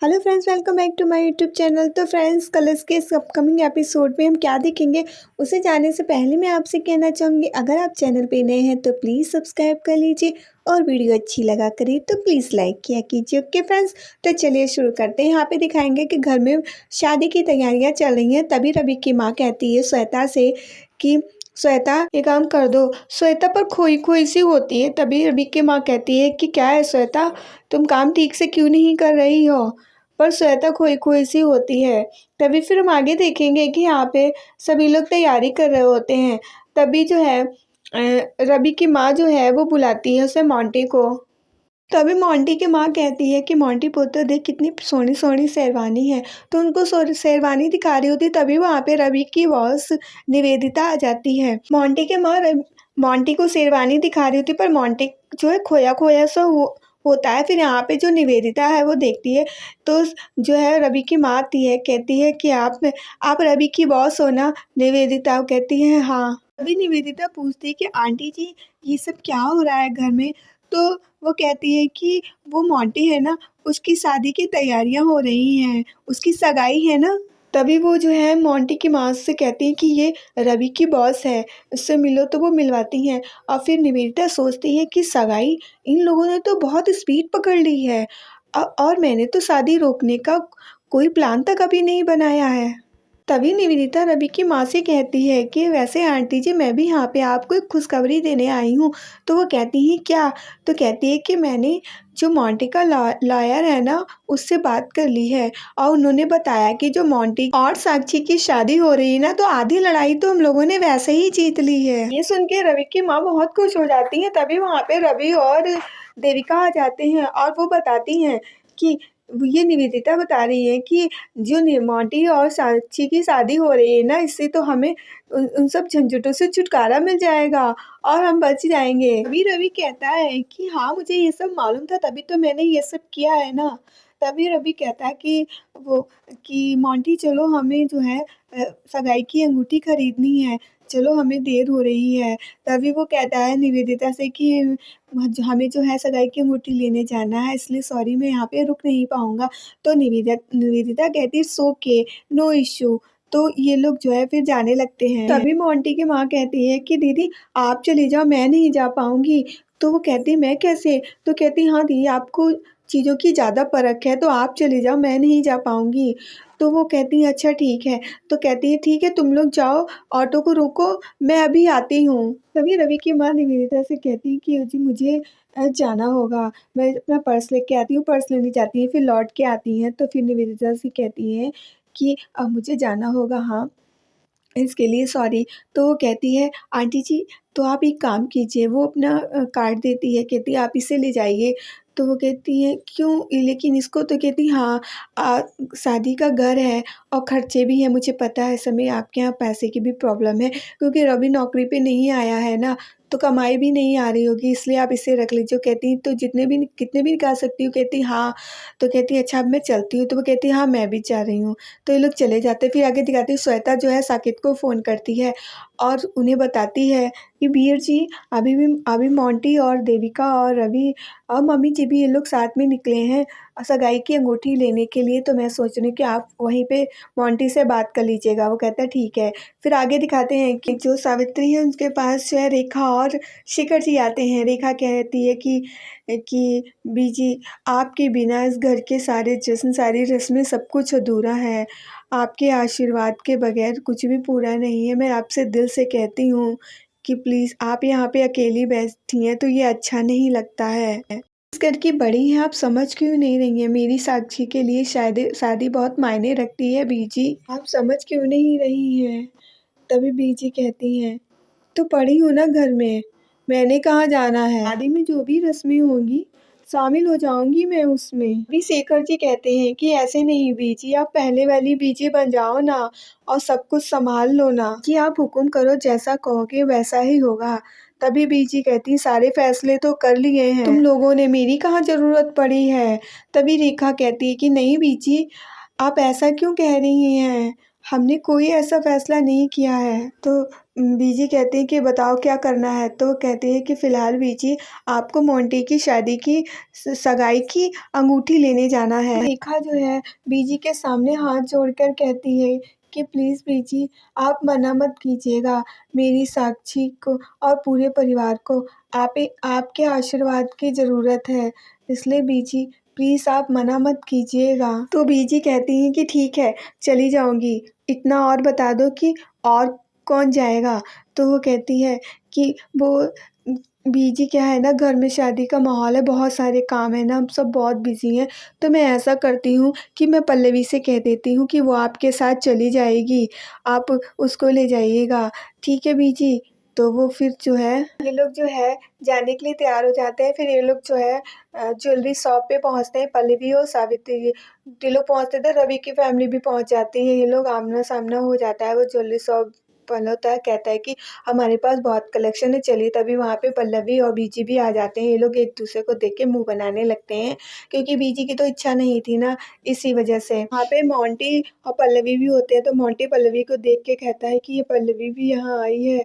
Hello friends, welcome back to my YouTube channel. तो friends, Colors के इस upcoming episode में हम क्या देखेंगे उसे जानने से पहले मैं आपसे कहना चाहूँगी, अगर आप चैनल पे नए हैं तो प्लीज़ सब्सक्राइब कर लीजिए और वीडियो अच्छी लगा करिए तो प्लीज़ लाइक किया कीजिए। ओके फ्रेंड्स, तो चलिए शुरू करते हैं। यहाँ पे दिखाएंगे कि घर में शादी की तैयारियाँ चल रही हैं। तभी रवि की माँ कहती है श्वेता से कि श्वेता, ये काम कर दो। श्वेता पर खोई खोई सी होती है। तभी रवि की माँ कहती है कि क्या है श्वेता, तुम काम ठीक से क्यों नहीं कर रही हो। पर श्वेता खोई खोई सी होती है। तभी फिर हम आगे देखेंगे कि यहाँ पे सभी लोग तैयारी कर रहे होते हैं। तभी जो है रवि की माँ जो है वो बुलाती है उसे, मोंटी को। तभी मोंटी की माँ कहती है कि मोंटी पुत्र देख कितनी सोनी सोनी शेरवानी है। तो उनको शेरवानी दिखा रही होती, तभी वहाँ पे रवि की बॉस निवेदिता आ जाती है। मोंटी के माँ मोंटी को शेरवानी दिखा रही होती, पर मोंटी जो है खोया खोया सा होता है। फिर यहाँ पे जो निवेदिता है वो देखती है, तो जो है रवि की माँ आती है, कहती है कि आप रवि की बॉस हो ना। निवेदिता कहती है हाँ। अभी निवेदिता पूछती है कि आंटी जी, ये सब क्या हो रहा है घर में। तो वो कहती है कि वो मोंटी है ना, उसकी शादी की तैयारियां हो रही हैं, उसकी सगाई है ना। तभी वो जो है मोंटी की माँ से कहती हैं कि ये रवि की बॉस है, उससे मिलो। तो वो मिलवाती हैं। और फिर निवेदिता सोचती है कि सगाई, इन लोगों ने तो बहुत स्पीड पकड़ ली है। और मैंने तो शादी रोकने का कोई प्लान तक अभी नहीं बनाया है। तभी निवेदिता रवि की माँ से कहती है कि वैसे आंटी जी, मैं भी यहाँ पे आपको एक खुशखबरी देने आई हूँ। तो वो कहती है क्या। तो कहती है कि मैंने जो मोंटी का लॉयर है ना, उससे बात कर ली है। और उन्होंने बताया कि जो मोंटी और साक्षी की शादी हो रही है ना, तो आधी लड़ाई तो हम लोगों ने वैसे ही जीत ली है। ये सुन के रवि की माँ बहुत खुश हो जाती है। तभी वहाँ पे रवि और देविका आ जाते हैं और वो बताती हैं कि ये निवेदिता बता रही है कि जो मोंटी और साक्षी की शादी हो रही है ना, इससे तो हमें उन सब झंझटों से छुटकारा मिल जाएगा और हम बच जाएंगे। तभी रवि कहता है कि हाँ, मुझे ये सब मालूम था, तभी तो मैंने ये सब किया है ना। तभी रवि कहता है कि वो कि मोंटी चलो, हमें जो है सगाई की अंगूठी खरीदनी है, चलो हमें देर हो रही है। तभी वो कहता है निवेदिता से कि हमें जो है सगाई की अंगूठी लेने जाना है, इसलिए सॉरी, मैं यहाँ पे रुक नहीं पाऊंगा। तो निवेदिता कहती है सो के, नो इश्यू। तो ये लोग जो है फिर जाने लगते हैं। तभी मोंटी की माँ कहती है कि दीदी आप चली जाओ, मैं नहीं जा पाऊंगी। तो वो कहती है मैं कैसे। तो कहती हाँ दीदी, आपको चीज़ों की ज़्यादा परख है, तो आप चली जाओ, मैं नहीं जा पाऊंगी। तो वो कहती है अच्छा ठीक है। तो कहती है ठीक है, तुम लोग जाओ, ऑटो को रोको, मैं अभी आती हूँ। तभी रवि की माँ निवेदिता से कहती है कि जी मुझे जाना होगा, मैं अपना पर्स लेके आती हूँ। पर्स लेने जाती है, फिर लौट के आती हैं। तो फिर निवेदिता से कहती हैं कि अब मुझे जाना होगा, हाँ, इसके लिए सॉरी। तो वो कहती है आंटी जी, तो आप एक काम कीजिए। वो अपना कार्ड देती है, कहती है आप इसे ले जाइए। तो वो कहती है क्यों, लेकिन इसको। तो कहती हाँ, शादी का घर है और खर्चे भी हैं, मुझे पता है समय आपके यहाँ पैसे की भी प्रॉब्लम है, क्योंकि रवि नौकरी पे नहीं आया है ना, तो कमाई भी नहीं आ रही होगी, इसलिए आप इसे रख लीजिए। कहती तो कितने भी निकाल सकती हूँ। कहती हाँ। तो कहती अच्छा अब मैं चलती हूँ। तो वो कहती हाँ, मैं भी जा रही हूँ। तो ये लोग चले जाते। फिर आगे दिखाती है श्वेता जो है साकेत को फ़ोन करती है और उन्हें बताती है कि वीर जी, अभी मोंटी और देविका और रवि और मम्मी जी भी, ये लोग साथ में निकले हैं सगाई की अंगूठी लेने के लिए। तो मैं सोच रही हूँ कि आप वहीं पे मोंटी से बात कर लीजिएगा। वो कहता है ठीक है। फिर आगे दिखाते हैं कि जो सावित्री है उनके पास जो है रेखा और शिखर जी आते हैं। रेखा कहती है कि बीजी, आपके बिना इस घर के सारे जश्न, सारी रस्में, सब कुछ अधूरा है। आपके आशीर्वाद के बगैर कुछ भी पूरा नहीं है। मैं आपसे दिल से कहती हूँ कि प्लीज़, आप यहाँ पे अकेली बैठी हैं तो ये अच्छा नहीं लगता है। इस घर की बड़ी हैं, आप समझ क्यों नहीं रही हैं। मेरी साक्षी के लिए शायद शादी बहुत मायने रखती है बीजी, आप समझ क्यों नहीं रही हैं। तभी बीजी कहती हैं तो पड़ी हूँ ना घर में, मैंने कहाँ जाना है। शादी में जो भी रस्में होंगी शामिल हो जाऊंगी मैं उसमें। भी शेखर जी कहते हैं कि ऐसे नहीं बीजी, आप पहले वाली बीजी बन जाओ ना और सब कुछ संभाल लो ना। कि आप हुक्म करो, जैसा कहोगे वैसा ही होगा। तभी बीजी कहती सारे फैसले तो कर लिए हैं, तुम लोगों ने, मेरी कहाँ जरूरत पड़ी है। तभी रेखा कहती है कि नहीं बीजी, आप ऐसा क्यों कह रही हैं, हमने कोई ऐसा फैसला नहीं किया है। तो बीजी कहती हैं कि बताओ क्या करना है? तो वो कहती है कि फ़िलहाल बीजी आपको मोंटी की शादी की सगाई की अंगूठी लेने जाना है। रेखा जो है बीजी के सामने हाथ जोड़कर कहती है कि प्लीज़ बीजी आप मना मत कीजिएगा। मेरी साक्षी को और पूरे परिवार को आपके आशीर्वाद की ज़रूरत है। इसलिए बीजी प्लीज़ आप मना मत कीजिएगा। तो बीजी कहती हैं कि ठीक है, चली जाऊँगी। इतना और बता दो कि और कौन जाएगा? तो वो कहती है कि वो बीजी क्या है ना, घर में शादी का माहौल है, बहुत सारे काम है ना, हम सब बहुत बिज़ी हैं। तो मैं ऐसा करती हूँ कि मैं पल्लवी से कह देती हूँ कि वो आपके साथ चली जाएगी, आप उसको ले जाइएगा। ठीक है बीजी? तो वो फिर जो है ये लोग जो है जाने के लिए तैयार हो जाते हैं। फिर ये लोग जो है ज्वेलरी शॉप पे पहुँचते हैं, पल्लवी और सावित्री ये लोग पहुँचते थे, रवि की फैमिली भी पहुँच जाती है। ये लोग आमना-सामना हो जाता है, वो ज्वेलरी शॉप वाला होता है, कहता है कि हमारे पास बहुत कलेक्शन है, चलिए। तभी वहाँ पे पल्लवी और बीजी भी आ जाते हैं। ये लोग एक-दूसरे को देख के मुँह बनाने लगते हैं, क्योंकि बीजी की तो इच्छा नहीं थी ना, इसी वजह से। वहाँ पे मोंटी और पल्लवी भी होते हैं, तो मोंटी पल्लवी को देख के कहता है कि ये पल्लवी भी यहाँ आई है।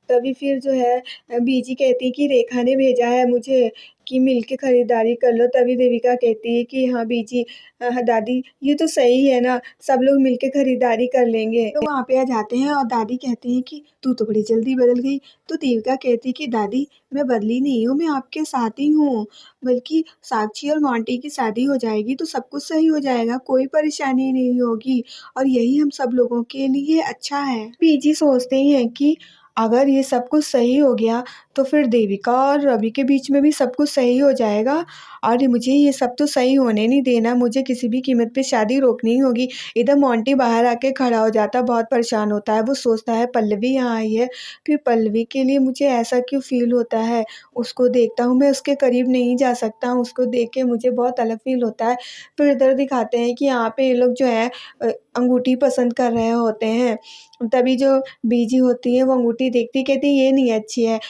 तभी फिर जो है बीजी कहती है कि रेखा ने भेजा है मुझे कि मिल के खरीदारी कर लो। तभी देविका कहती है कि हाँ बीजी, दादी ये तो सही है ना, सब लोग मिल के खरीदारी कर लेंगे। तो वहाँ पे आ जाते हैं और दादी कहती हैं कि तू तो बड़ी जल्दी बदल गई। तो देविका कहती है कि दादी मैं बदली नहीं हूँ, मैं आपके साथ ही हूँ, बल्कि साक्षी और मोंटी की शादी हो जाएगी तो सब कुछ सही हो जाएगा, कोई परेशानी नहीं होगी और यही हम सब लोगों के लिए अच्छा है। बीजी सोचते ही हैं कि अगर ये सब कुछ सही हो गया तो फिर देविका और रवि के बीच में भी सब कुछ सही हो जाएगा और मुझे ये सब तो सही होने नहीं देना, मुझे किसी भी कीमत पे शादी रोकनी होगी। इधर मोंटी बाहर आके खड़ा हो जाता है, बहुत परेशान होता है। वो सोचता है पल्लवी यहाँ आई है, फिर पल्लवी के लिए मुझे ऐसा क्यों फ़ील होता है? उसको देखता हूँ, मैं उसके करीब नहीं जा सकता हूँ, उसको देख के मुझे बहुत अलग फ़ील होता है। फिर इधर दिखाते हैं कि यहाँ पे ये लोग जो है अंगूठी पसंद कर रहे होते हैं। तभी जो बीजी होती है वो अंगूठी देखती, कहती ये नहीं अच्छी है।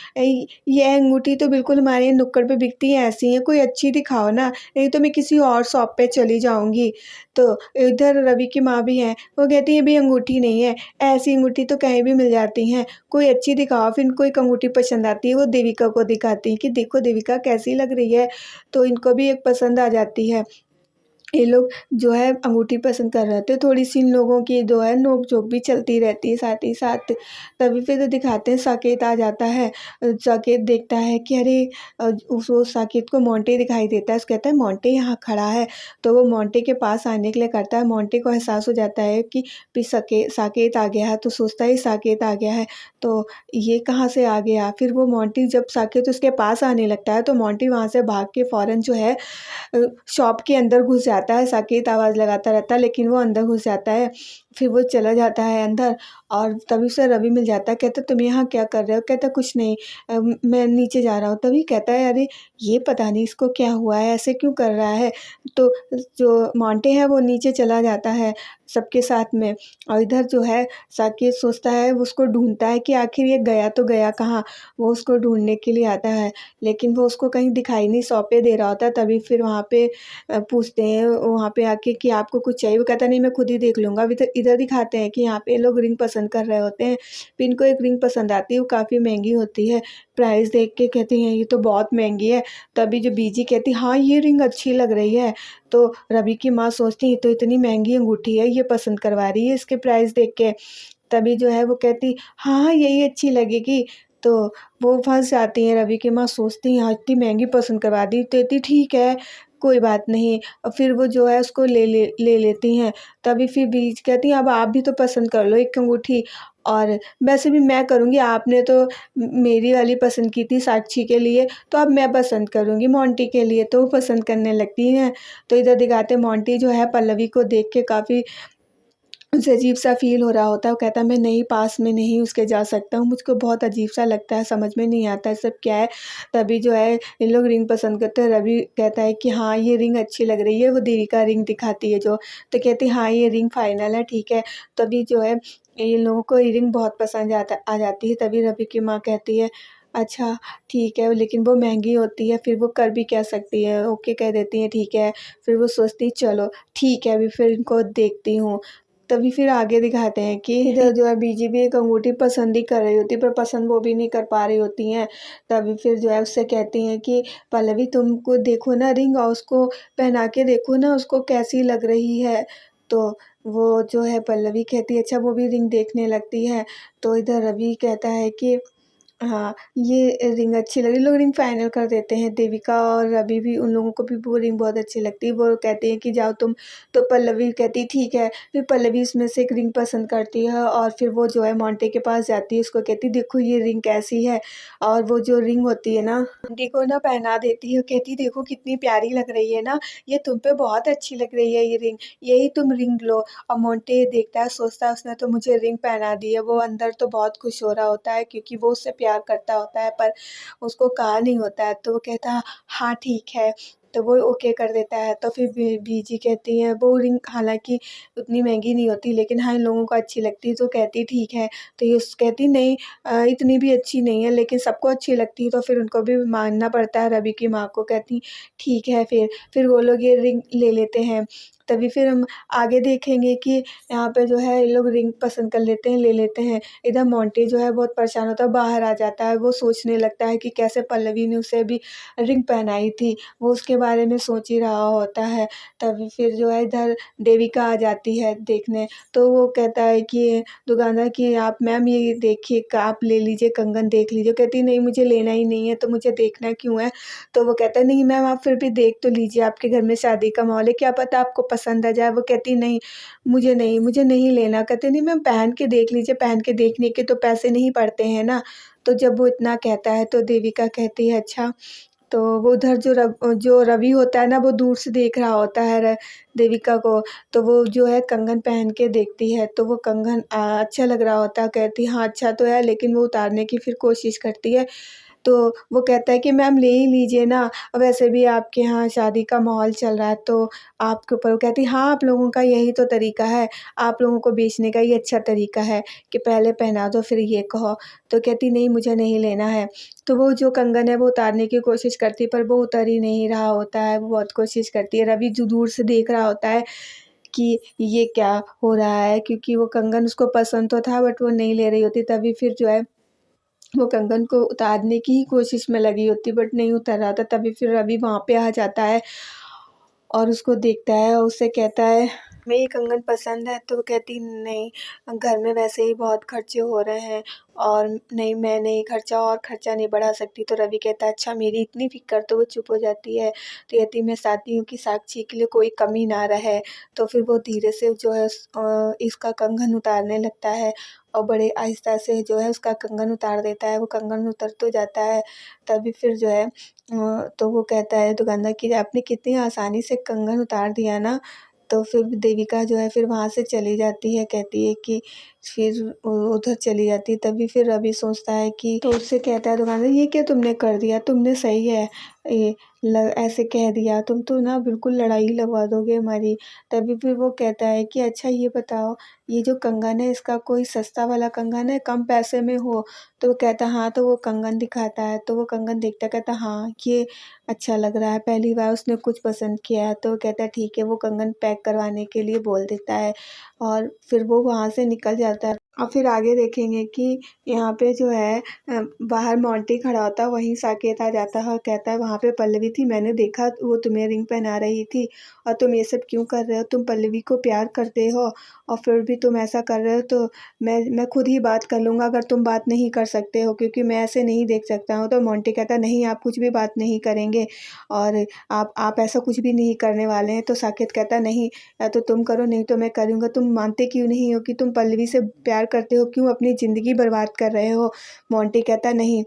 ये अंगूठी तो बिल्कुल हमारे यहाँ नुक्कड़ पे बिकती है, ऐसी है, कोई अच्छी दिखाओ ना, नहीं तो मैं किसी और शॉप पे चली जाऊँगी। तो इधर रवि की माँ भी हैं, वो कहती है ये भी अंगूठी नहीं है, ऐसी अंगूठी तो कहीं भी मिल जाती हैं, कोई अच्छी दिखाओ। फिर इनको एक अंगूठी पसंद आती है, वो देविका को दिखाती हैं कि देखो देविका कैसी लग रही है, तो इनको भी एक पसंद आ जाती है। ये लोग जो है अंगूठी पसंद कर रहे थे, थोड़ी-सी इन लोगों की जो है नोक-झोंक भी चलती रहती है साथ ही साथ। तभी फिर दिखाते हैं साकेत आ जाता है। साकेत देखता है कि अरे वो साकेत को मोंटी दिखाई देता है, कहता है मोंटी यहाँ खड़ा है। तो वो मोंटी के पास आने के लिए करता है, मोंटी को एहसास हो जाता है कि साकेत आ गया है, तो सोचता है साकेत आ गया है, तो ये कहाँ से आ गया? फिर वो मोंटी जब साकेत उसके पास आने लगता है, तो मोंटी वहाँ से भाग के फ़ौरन जो है शॉप के अंदर घुस जाता है। साकेत आवाज़ लगाता रहता है लेकिन वो अंदर घुस जाता है। फिर वो चला जाता है अंदर और तभी उसे रवि मिल जाता है। कहता है तुम यहाँ क्या कर रहे हो? कहता है कुछ नहीं, मैं नीचे जा रहा हूँ। तभी कहता है अरे ये पता नहीं इसको क्या हुआ है, ऐसे क्यों कर रहा है? तो जो मोंटी है वो नीचे चला जाता है सबके साथ में और इधर जो है साकेत सोचता है, वो उसको ढूँढता है कि आखिर ये गया तो गया कहाँ? वो उसको ढूँढने के लिए आता है लेकिन वो उसको कहीं दिखाई नहीं सौंपे दे रहा होता। तभी फिर वहाँ पे पूछते हैं वहाँ पे आके कि आपको कुछ चाहिए? वो कहता है नहीं मैं खुद ही देख लूँगा। अब इधर दिखाते हैं कि यहाँ पे लोग रिंग पसंद कर रहे होते हैं। फिर इनको एक रिंग पसंद आती है, वो काफ़ी महँगी होती है। प्राइस देख के कहते हैं ये तो बहुत महँगी है। तभी जो बीजी कहती है हाँ ये रिंग अच्छी लग रही है। तो रवि की माँ सोचती है ये तो इतनी महँगी अंगूठी है, ये पसंद करवा रही है इसके प्राइस देख के। तभी जो है वो कहती हाँ, हाँ यही अच्छी लगेगी। तो वो फँस जाती हैं, रवि की माँ सोचती हैं हाँ इतनी महँगी पसंद करवा दी, तो कहती ठीक है, कोई बात नहीं। और फिर वो जो है उसको ले लेती हैं। तभी फिर बीच कहती हैं अब आप भी तो पसंद कर लो एक अंगूठी और वैसे भी मैं करूँगी, आपने तो मेरी वाली पसंद की थी साक्षी के लिए, तो अब मैं पसंद करूँगी मोंटी के लिए, तो वो पसंद करने लगती हैं। तो इधर दिखाते हैं मोंटी जो है पल्लवी को देख के काफ़ी उसे अजीब-सा फ़ील हो रहा होता है, वो कहता है मैं नहीं पास में नहीं उसके जा सकता हूँ, मुझको बहुत अजीब-सा लगता है, समझ में नहीं आता है सब क्या है। तभी जो है इन लोग रिंग पसंद करते हैं, रवि कहता है कि हाँ, ये रिंग अच्छी लग रही है, वो देविका रिंग दिखाती है जो, तो कहती है हाँ, ये रिंग फाइनल है, ठीक है। तभी जो है इन लोगों को ये रिंग बहुत पसंद आ जाती है, तभी रवि की माँ कहती है अच्छा ठीक है, लेकिन वो महँगी होती है, फिर वो कर भी क्या सकती है, ओके कह देती हैं ठीक है। फिर वो सोचती है चलो ठीक है, अभी फिर इनको देखती हूँ। तभी फिर आगे दिखाते हैं कि इधर जो है बीजी भी एक अंगूठी पसंद ही कर रही होती है, पर पसंद वो भी नहीं कर पा रही होती हैं। तभी फिर जो है उससे कहती हैं कि पल्लवी तुमको देखो ना रिंग, और उसको पहना के देखो ना उसको कैसी लग रही है। तो वो जो है पल्लवी कहती है अच्छा, वो भी रिंग देखने लगती है। तो इधर रवि कहता है कि हाँ, ये रिंग अच्छी लगी, लोग रिंग फाइनल कर देते हैं। देविका और रवि भी, उन लोगों को भी वो रिंग बहुत अच्छी लगती है। वो कहते हैं कि जाओ तुम, तो पल्लवी कहती है ठीक है। फिर पल्लवी उसमें से एक रिंग पसंद करती है और फिर वो जो है मोंटे के पास जाती है, उसको कहती है देखो ये रिंग कैसी है। और वो जो रिंग होती है ना, मोंटे को ना पहना देती है, कहती है देखो कितनी प्यारी लग रही है ना, ये तुम पे बहुत अच्छी लग रही है ये रिंग, यही तुम रिंग लो। और मोंटे देखता है, सोचता है उसने तो मुझे रिंग पहना दी है। वो अंदर तो बहुत खुश हो रहा होता है क्योंकि वो उससे प्यार करता होता है, पर उसको कहा नहीं होता है। तो वो कहता है हाँ ठीक है, तो वो ओके कर देता है। तो फिर बीजी कहती है वो रिंग हालांकि उतनी महंगी नहीं होती, लेकिन हाँ इन लोगों को अच्छी लगती है। तो कहती ठीक है। तो ये कहती नहीं इतनी भी अच्छी नहीं है, लेकिन सबको अच्छी लगती है, तो फिर उनको भी मानना पड़ता है। रवि की माँ को कहती ठीक है। फिर वो लोग ये रिंग ले लेते हैं। तभी फिर हम आगे देखेंगे कि यहाँ पे जो है ये लोग रिंग पसंद कर लेते हैं, ले लेते हैं। इधर मोंटी जो है बहुत परेशान होता है, बाहर आ जाता है। वो सोचने लगता है कि कैसे पल्लवी ने उसे अभी रिंग पहनाई थी, वो उसके बारे में सोच ही रहा होता है। तभी फिर जो है इधर देविका आ जाती है देखने। तो वो कहता है कि दुकानदार कि आप मैम ये देखिए, आप ले लीजिए कंगन, देख लीजिए। कहती नहीं मुझे लेना ही नहीं है, तो मुझे देखना क्यों है। तो वो कहता है नहीं मैम आप फिर भी देख तो लीजिए, आपके घर में शादी का माहौल है, क्या पता आपको पसंद आ जाए। वो कहती नहीं मुझे नहीं लेना। कहते नहीं मैम पहन के देख लीजिए, पहन के देखने के तो पैसे नहीं पड़ते हैं ना। तो जब वो इतना कहता है तो देविका कहती है अच्छा। तो वो उधर जो रवि होता है ना, वो दूर से देख रहा होता है देविका को। तो वो जो है कंगन पहन के देखती है, तो वो कंगन अच्छा लग रहा होता है। कहती हाँ अच्छा तो है, लेकिन वो उतारने की फिर कोशिश करती है। तो वो कहता है कि मैम ले ही लीजिए ना, वैसे भी आपके यहाँ शादी का माहौल चल रहा है, तो आपके ऊपर। वो कहती हाँ आप लोगों का यही तो तरीका है, आप लोगों को बेचने का ये अच्छा तरीका है कि पहले पहना दो फिर ये कहो। तो कहती नहीं मुझे नहीं लेना है। तो वो जो कंगन है वो उतारने की कोशिश करती है, पर वो उतर ही नहीं रहा होता है। वो बहुत कोशिश करती है, रवि जो दूर से देख रहा होता है कि ये क्या हो रहा है, क्योंकि वो कंगन उसको पसंद तो था बट वो नहीं ले रही होती। तभी फिर जो है वो कंगन को उतारने की ही कोशिश में लगी होती, बट नहीं उतर रहा था। तभी फिर रवि वहाँ पे आ जाता है और उसको देखता है और उससे कहता है मैं ये कंगन पसंद है। तो वो कहती नहीं घर में वैसे ही बहुत खर्चे हो रहे हैं, और नहीं मैं नहीं खर्चा और खर्चा नहीं बढ़ा सकती। तो रवि कहता है अच्छा मेरी इतनी फिक्र। तो वो चुप हो जाती है। तो कहती मैं चाहती हूँ कि साक्षी के लिए कोई कमी ना रहे। तो फिर वो धीरे से जो है इसका कंगन उतारने लगता है, और बड़े आहिस्ता से जो है उसका कंगन उतार देता है। वो कंगन उतर तो जाता है। तभी फिर जो है तो वो कहता है दुकानदार कि आपने कितनी आसानी से कंगन उतार दिया ना। तो फिर देविका जो है फिर वहाँ से चली जाती है, कहती है कि फिर उधर चली जाती है। तभी फिर रवि सोचता है कि, तो उससे कहता है दुकानदार ये क्या तुमने कर दिया, तुमने सही है ये ऐसे कह दिया, तुम तो ना बिल्कुल लड़ाई लगवा दोगे हमारी। तभी फिर वो कहता है कि अच्छा ये बताओ ये जो कंगन है इसका कोई सस्ता वाला कंगन है, कम पैसे में हो। तो वो कहता हाँ। तो वो कंगन दिखाता है, तो वो कंगन देखता कहता हाँ ये अच्छा लग रहा है, पहली बार उसने कुछ पसंद किया है। तो वो कहता है ठीक है, वो कंगन पैक करवाने के लिए बोल देता है और फिर वो वहाँ से निकल जाता है। और फिर आगे देखेंगे कि यहाँ पे जो है बाहर मोंटी खड़ा होता है, वहीं साकेत आ जाता है और कहता है वहाँ पे पल्लवी थी, मैंने देखा वो तुम्हें रिंग पहना रही थी, और तुम ये सब क्यों कर रहे हो, तुम पल्लवी को प्यार करते हो और फिर भी तुम ऐसा कर रहे हो। तो मैं खुद ही बात कर लूँगा अगर तुम बात नहीं कर सकते हो, क्योंकि मैं ऐसे नहीं देख सकता हूँ। तो मोंटी कहता नहीं आप कुछ भी बात नहीं करेंगे, और आप ऐसा कुछ भी नहीं करने वाले हैं। तो साकेत कहता नहीं, या तो तुम करो नहीं तो मैं करूँगा। तुम मानते क्यों नहीं हो कि तुम पल्लवी से प्यार करते हो, क्यों अपनी ज़िंदगी बर्बाद कर रहे हो। मोंटी कहता नहीं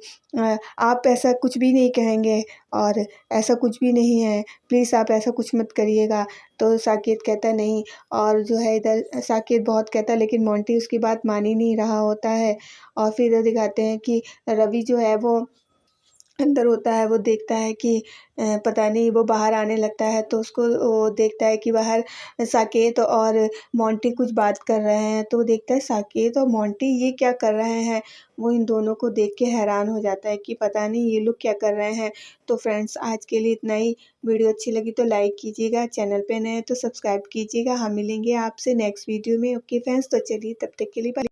आप ऐसा कुछ भी नहीं कहेंगे, और ऐसा कुछ भी नहीं है, प्लीज़ आप ऐसा कुछ मत करिएगा। तो साकेत कहता नहीं, और जो है इधर साकेत बहुत कहता है लेकिन मोंटी उसकी बात मान ही नहीं रहा होता है। और फिर इधर दिखाते हैं कि रवि जो है वो अंदर होता है वो देखता है कि पता नहीं, वो बाहर आने लगता है तो उसको वो देखता है कि बाहर साकेत और मोंटी कुछ बात कर रहे हैं, तो वो देखता है साकेत और मोंटी ये क्या कर रहे हैं। वो इन दोनों को देख के हैरान हो जाता है कि पता नहीं ये लोग क्या कर रहे हैं। तो फ्रेंड्स, आज के लिए इतना ही। वीडियो अच्छी लगी तो लाइक कीजिएगा, चैनल पे नए हैं तो सब्सक्राइब कीजिएगा। हम मिलेंगे आपसे नेक्स्ट वीडियो में। ओके फ्रेंड्स, तो चलिए तब तक के लिए बाय।